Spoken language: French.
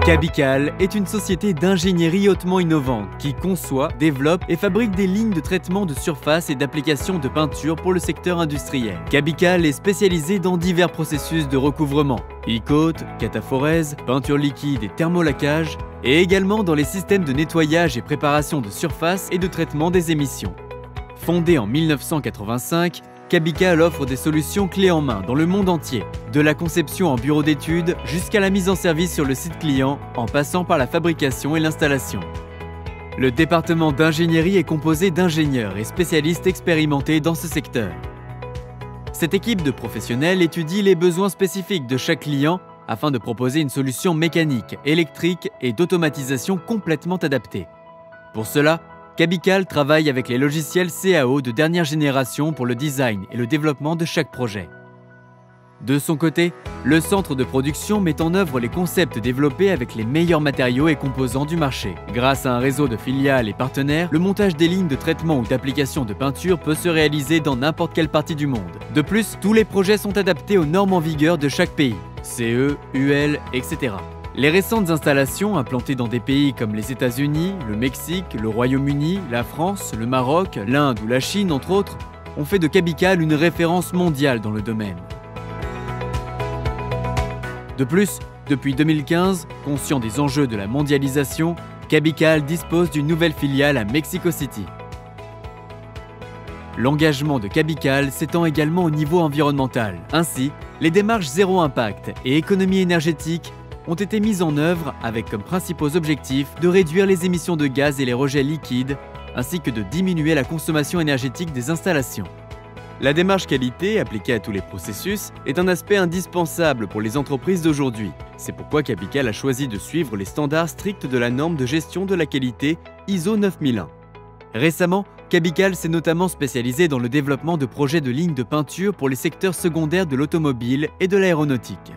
Cabical est une société d'ingénierie hautement innovante qui conçoit, développe et fabrique des lignes de traitement de surface et d'application de peinture pour le secteur industriel. Cabical est spécialisé dans divers processus de recouvrement, e-coat, cataphorèse, peinture liquide et thermolacage, et également dans les systèmes de nettoyage et préparation de surface et de traitement des émissions. Fondé en 1985, Cabical offre des solutions clés en main dans le monde entier, de la conception en bureau d'études jusqu'à la mise en service sur le site client, en passant par la fabrication et l'installation. Le département d'ingénierie est composé d'ingénieurs et spécialistes expérimentés dans ce secteur. Cette équipe de professionnels étudie les besoins spécifiques de chaque client afin de proposer une solution mécanique, électrique et d'automatisation complètement adaptée. Pour cela, Cabical travaille avec les logiciels CAO de dernière génération pour le design et le développement de chaque projet. De son côté, le centre de production met en œuvre les concepts développés avec les meilleurs matériaux et composants du marché. Grâce à un réseau de filiales et partenaires, le montage des lignes de traitement ou d'application de peinture peut se réaliser dans n'importe quelle partie du monde. De plus, tous les projets sont adaptés aux normes en vigueur de chaque pays, CE, UL, etc. Les récentes installations implantées dans des pays comme les États-Unis, le Mexique, le Royaume-Uni, la France, le Maroc, l'Inde ou la Chine, entre autres, ont fait de Cabical une référence mondiale dans le domaine. De plus, depuis 2015, conscient des enjeux de la mondialisation, Cabical dispose d'une nouvelle filiale à Mexico City. L'engagement de Cabical s'étend également au niveau environnemental. Ainsi, les démarches zéro impact et économie énergétique ont été mises en œuvre avec comme principaux objectifs de réduire les émissions de gaz et les rejets liquides, ainsi que de diminuer la consommation énergétique des installations. La démarche qualité, appliquée à tous les processus, est un aspect indispensable pour les entreprises d'aujourd'hui. C'est pourquoi Cabical a choisi de suivre les standards stricts de la norme de gestion de la qualité ISO 9001. Récemment, Cabical s'est notamment spécialisé dans le développement de projets de lignes de peinture pour les secteurs secondaires de l'automobile et de l'aéronautique.